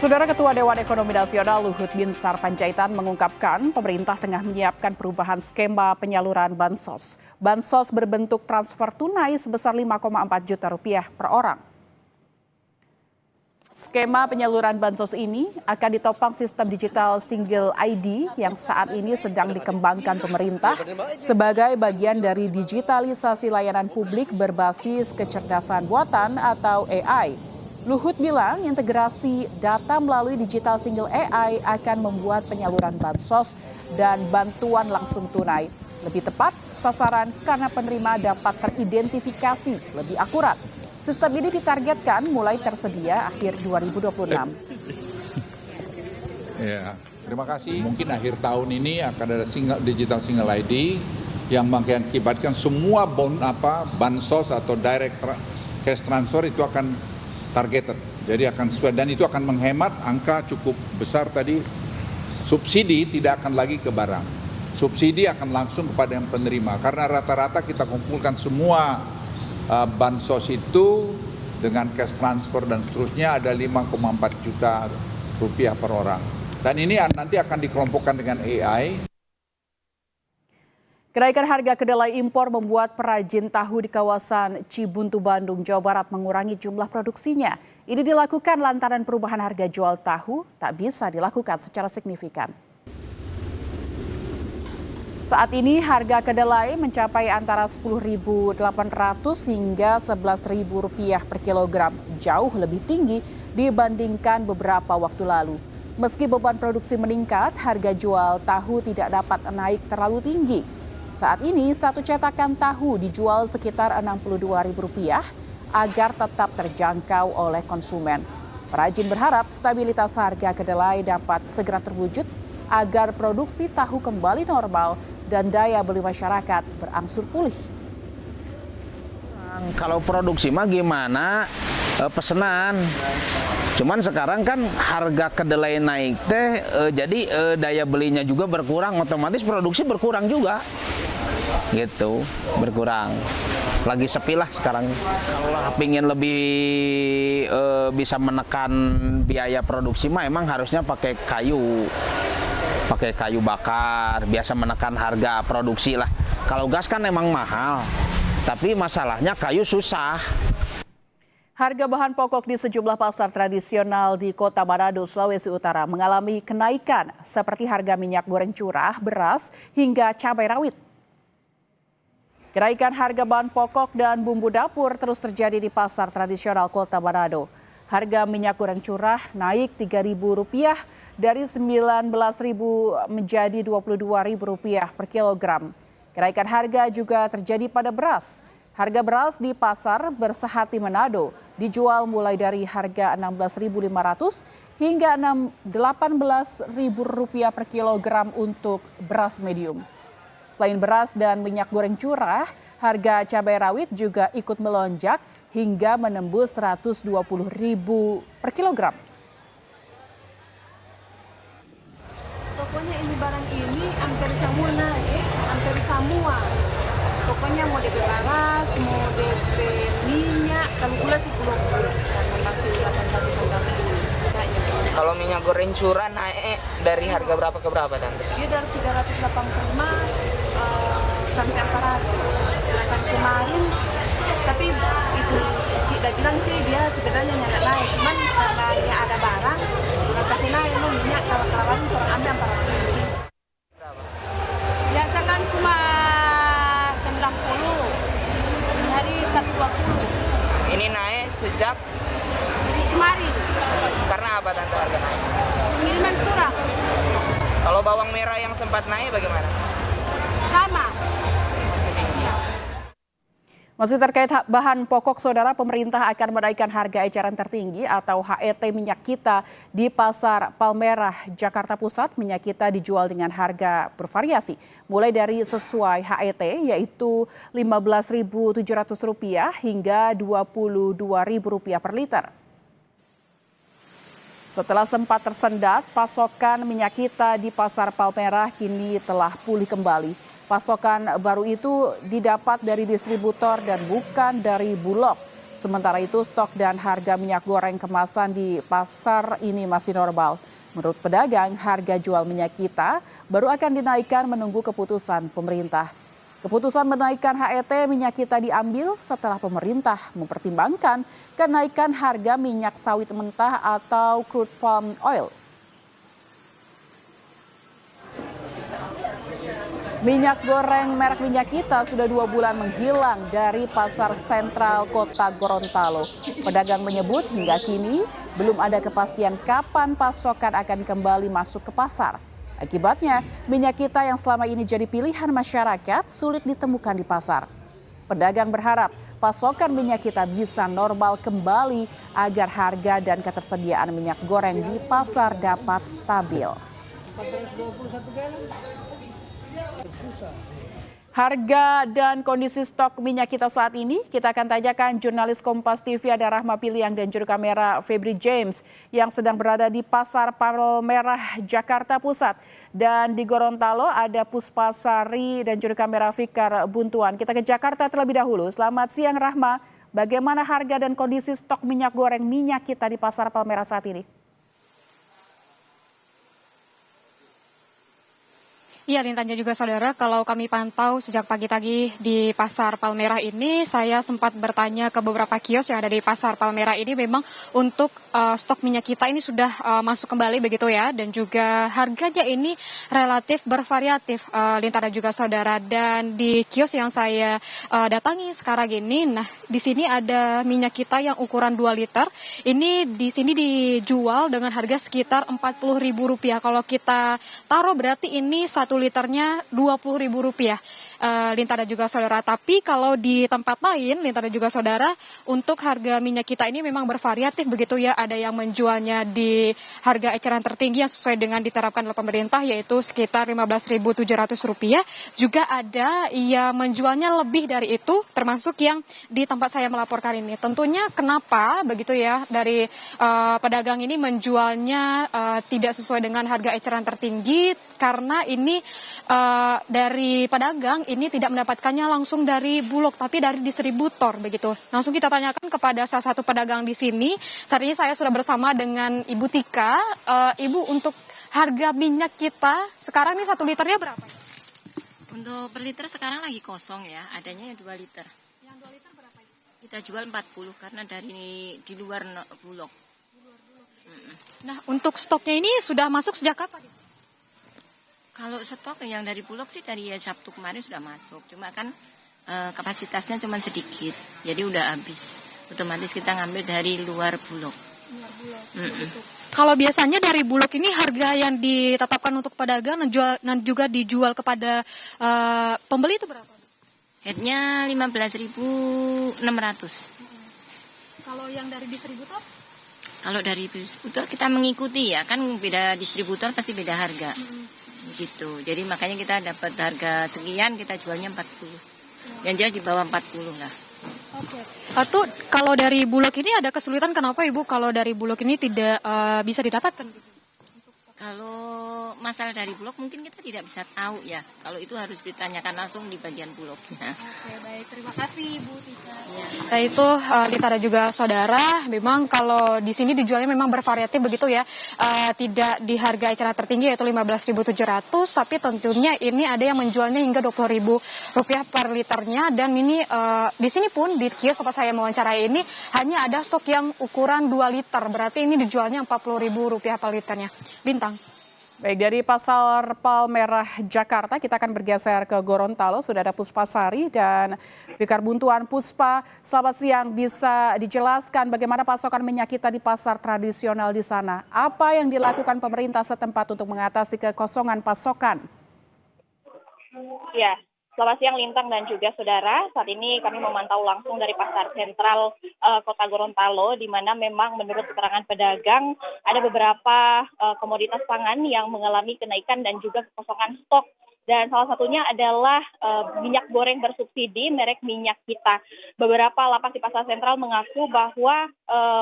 Saudara Ketua Dewan Ekonomi Nasional Luhut Binsar Panjaitan mengungkapkan pemerintah tengah menyiapkan perubahan skema penyaluran bansos. Bansos berbentuk transfer tunai sebesar 5,4 juta rupiah per orang. Skema penyaluran bansos ini akan ditopang sistem digital single ID yang saat ini sedang dikembangkan pemerintah sebagai bagian dari digitalisasi layanan publik berbasis kecerdasan buatan atau AI. Luhut bilang integrasi data melalui digital single AI akan membuat penyaluran bansos dan bantuan langsung tunai lebih tepat sasaran karena penerima dapat teridentifikasi lebih akurat. Sistem ini ditargetkan mulai tersedia akhir 2026. Ya, terima kasih. Mungkin akhir tahun ini akan ada digital single ID yang mengakibatkan semua bansos atau direct cash transfer itu akan targeted. Jadi akan sesuai dan itu akan menghemat angka cukup besar tadi. Subsidi tidak akan lagi ke barang. Subsidi akan langsung kepada yang penerima karena rata-rata kita kumpulkan semua bansos itu dengan cash transfer dan seterusnya ada 5,4 juta rupiah per orang. Dan ini nanti akan dikelompokkan dengan AI. Kenaikan harga kedelai impor membuat perajin tahu di kawasan Cibuntu, Bandung, Jawa Barat mengurangi jumlah produksinya. Ini dilakukan lantaran perubahan harga jual tahu tak bisa dilakukan secara signifikan. Saat ini harga kedelai mencapai antara Rp10.800 hingga Rp11.000 per kilogram, jauh lebih tinggi dibandingkan beberapa waktu lalu. Meski beban produksi meningkat, harga jual tahu tidak dapat naik terlalu tinggi. Saat ini satu cetakan tahu dijual sekitar Rp62.000 agar tetap terjangkau oleh konsumen. Perajin berharap stabilitas harga kedelai dapat segera terwujud agar produksi tahu kembali normal dan daya beli masyarakat berangsur pulih. Kalau produksi mah gimana pesanan. Cuman sekarang kan harga kedelai naik jadi daya belinya juga berkurang, otomatis produksi berkurang juga. Gitu, berkurang. Lagi sepi lah sekarang. Kalau pingin lebih bisa menekan biaya produksi mah emang harusnya pakai kayu bakar, biasa menekan harga produksi lah. Kalau gas kan emang mahal, tapi masalahnya kayu susah. Harga bahan pokok di sejumlah pasar tradisional di Kota Manado, Sulawesi Utara mengalami kenaikan seperti harga minyak goreng curah, beras, hingga cabai rawit. Kenaikan harga bahan pokok dan bumbu dapur terus terjadi di pasar tradisional Kota Manado. Harga minyak goreng curah naik Rp3.000 dari Rp19.000 menjadi Rp22.000 per kilogram. Kenaikan harga juga terjadi pada beras. Harga beras di pasar Bersehati Manado dijual mulai dari harga Rp16.500 hingga Rp18.000 per kilogram untuk beras medium. Selain beras dan minyak goreng curah, harga cabai rawit juga ikut melonjak hingga menembus Rp120.000 per kilogram. Pokoknya ini barang ini hampir semua naik, hampir semua. Pokoknya mau DP beras, mau DP minyak, kalau gula sih belum, karena masih 890. Kalau minyak goreng curah naik dari harga berapa ke berapa, Tante? Dia dari 385 sampai 400. Sedangkan kemarin, tapi itu Cici udah bilang sih dia sebenarnya nggak naik, cuman karena dia ada barang, udah kasih naik lo minyak kalau kelawan kurang ambil 400. Biasa kan cuma 90, hari 120. Ini naik sejak Jadi kemarin karena apa, Tante, harga naik? pengiriman kurang Kalau bawang merah yang sempat naik bagaimana? sama. Masih tinggi. Masih terkait bahan pokok, saudara, pemerintah akan menaikkan harga eceran tertinggi atau HET minyak kita di Pasar Palmerah, Jakarta Pusat. Minyak kita dijual dengan harga bervariasi, mulai dari sesuai HET yaitu Rp15.700 hingga Rp22.000 per liter. Setelah sempat tersendat, pasokan minyak kita di Pasar Palmerah kini telah pulih kembali. Pasokan baru itu didapat dari distributor dan bukan dari Bulog. Sementara itu, stok dan harga minyak goreng kemasan di pasar ini masih normal. Menurut pedagang, harga jual minyak kita baru akan dinaikkan menunggu keputusan pemerintah. Keputusan menaikkan HET minyak kita diambil setelah pemerintah mempertimbangkan kenaikan harga minyak sawit mentah atau crude palm oil. Minyak goreng merek Minyak Kita sudah 2 bulan menghilang dari pasar sentral kota Gorontalo. Pedagang menyebut hingga kini belum ada kepastian kapan pasokan akan kembali masuk ke pasar. Akibatnya, minyak kita yang selama ini jadi pilihan masyarakat sulit ditemukan di pasar. Pedagang berharap pasokan minyak kita bisa normal kembali agar harga dan ketersediaan minyak goreng di pasar dapat stabil. Harga dan kondisi stok minyak kita saat ini, kita akan tanyakan jurnalis Kompas TV ada Rahma Piliang dan juru kamera Febri James yang sedang berada di Pasar Palmerah, Jakarta Pusat. Dan di Gorontalo ada Puspa Sari dan juru kamera Fikar Buntuan. Kita ke Jakarta terlebih dahulu. Selamat siang Rahma, bagaimana harga dan kondisi stok minyak goreng minyak kita di Pasar Palmerah saat ini? Iya, Lintan dan juga saudara, kalau kami pantau sejak pagi tadi di Pasar Palmerah ini, saya sempat bertanya ke beberapa kios yang ada di Pasar Palmerah ini, memang untuk stok minyak kita ini sudah masuk kembali begitu ya, dan juga harganya ini relatif bervariatif, Lintan dan juga saudara. Dan di kios yang saya datangi sekarang ini, nah di sini ada minyak kita yang ukuran 2 liter, ini di sini dijual dengan harga sekitar Rp40.000. Kalau kita taruh berarti ini 1 liternya Rp20.000, Lintan dan juga saudara. Tapi kalau di tempat lain, Lintan dan juga saudara, untuk harga minyak kita ini memang bervariatif begitu ya. Ada yang menjualnya di harga eceran tertinggi yang sesuai dengan diterapkan oleh pemerintah, yaitu sekitar Rp15.700. Juga ada yang menjualnya lebih dari itu, termasuk yang di tempat saya melaporkan ini. Tentunya kenapa begitu ya, dari pedagang ini menjualnya tidak sesuai dengan harga eceran tertinggi, karena ini dari pedagang ini tidak mendapatkannya langsung dari Bulog, tapi dari distributor begitu. Langsung kita tanyakan kepada salah satu pedagang di sini. Saat ini saya sudah bersama dengan Ibu Tika. Ibu, untuk harga minyak kita sekarang ini 1 liternya berapa? Untuk per liter sekarang lagi kosong ya, adanya 2 liter. Yang 2 liter berapa? Kita jual 40 karena dari di luar Bulog. Nah, untuk stoknya ini sudah masuk sejak kapan? Kalau stok yang dari Bulog sih dari Sabtu kemarin sudah masuk. Cuma kan kapasitasnya cuma sedikit. Jadi udah habis. Otomatis kita ngambil dari luar Bulog. Kalau biasanya dari Bulog ini harga yang ditetapkan untuk pedagang dan juga dijual kepada pembeli itu berapa? Headnya 15.600. Kalau yang dari distributor? Kalau dari distributor kita mengikuti ya, kan beda distributor pasti beda harga. Gitu. Jadi makanya kita dapat harga sekian, kita jualnya 40. Yang jelas di bawah 40 lah. Oke. Atau kalau dari Bulog ini ada kesulitan, kenapa Ibu kalau dari Bulog ini tidak bisa didapatkan? Kalau masalah dari Bulog mungkin kita tidak bisa tahu ya. Kalau itu harus ditanyakan langsung di bagian Bulognya. Oke, baik. Terima kasih Ibu Tika. Nah itu Lita dan juga saudara, memang kalau di sini dijualnya memang bervariatif begitu ya. Tidak di harga eceran tertinggi yaitu Rp15.700, tapi tentunya ini ada yang menjualnya hingga Rp20.000 per liternya. Dan ini di sini pun di kios tempat saya mewawancarai ini hanya ada stok yang ukuran 2 liter. Berarti ini dijualnya Rp40.000 per liternya. Bintang. Baik, dari Pasar Palmerah, Jakarta, kita akan bergeser ke Gorontalo. Sudah ada Puspa Sari dan Fikar Buntuan. Puspa, selamat siang. Bisa dijelaskan bagaimana pasokan minyak kita di pasar tradisional di sana? Apa yang dilakukan pemerintah setempat untuk mengatasi kekosongan pasokan? Ya, selamat siang Lintang dan juga saudara. Saat ini kami memantau langsung dari pasar sentral kota Gorontalo, di mana memang menurut keterangan pedagang ada beberapa komoditas pangan yang mengalami kenaikan dan juga kekosongan stok. Dan salah satunya adalah minyak goreng bersubsidi merek Minyak Kita. Beberapa lapak di pasar sentral mengaku bahwa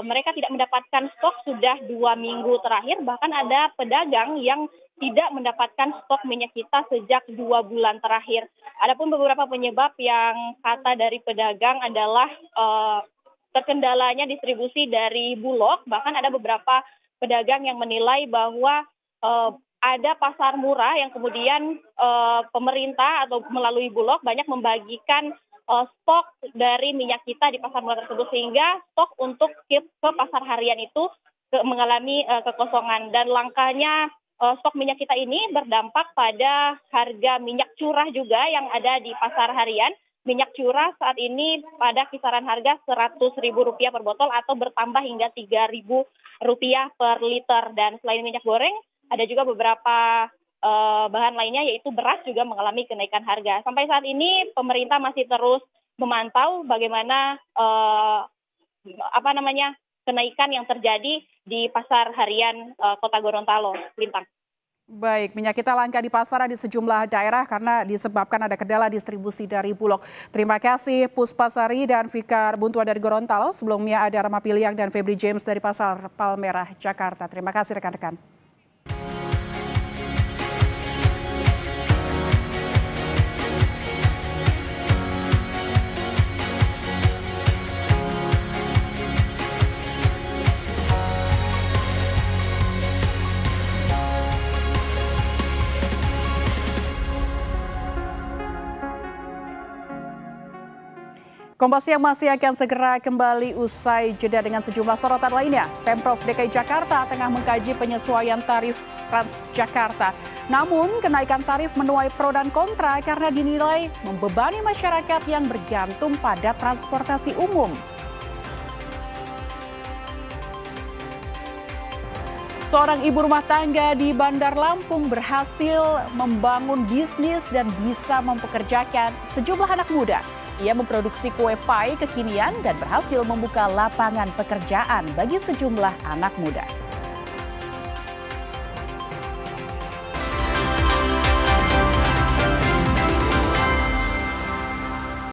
mereka tidak mendapatkan stok sudah 2 minggu terakhir. Bahkan ada pedagang yang tidak mendapatkan stok minyak kita sejak 2 bulan terakhir. Adapun beberapa penyebab yang kata dari pedagang adalah terkendalanya distribusi dari Bulog. Bahkan ada beberapa pedagang yang menilai bahwa ada pasar murah yang kemudian pemerintah atau melalui Bulog banyak membagikan stok dari minyak kita di pasar murah tersebut, sehingga stok untuk ke pasar harian itu mengalami kekosongan. Dan langkanya stok minyak kita ini berdampak pada harga minyak curah juga yang ada di pasar harian. Minyak curah saat ini pada kisaran harga Rp100.000 per botol atau bertambah hingga Rp3.000 per liter. Dan selain minyak goreng, ada juga beberapa bahan lainnya, yaitu beras juga mengalami kenaikan harga. Sampai saat ini pemerintah masih terus memantau bagaimana kenaikan yang terjadi di pasar harian Kota Gorontalo. Lintang. Baik, minyak kita langka di pasaran di sejumlah daerah karena disebabkan ada kendala distribusi dari Bulog. Terima kasih Puspasari dan Fikar Buntua dari Gorontalo. Sebelumnya ada Rama Piliang dan Febri James dari Pasar Palmerah, Jakarta. Terima kasih rekan-rekan. Kompas Siang masih akan segera kembali usai jeda dengan sejumlah sorotan lainnya. Pemprov DKI Jakarta tengah mengkaji penyesuaian tarif Transjakarta. Namun kenaikan tarif menuai pro dan kontra karena dinilai membebani masyarakat yang bergantung pada transportasi umum. Seorang ibu rumah tangga di Bandar Lampung berhasil membangun bisnis dan bisa mempekerjakan sejumlah anak muda. Ia memproduksi kue pai kekinian dan berhasil membuka lapangan pekerjaan bagi sejumlah anak muda.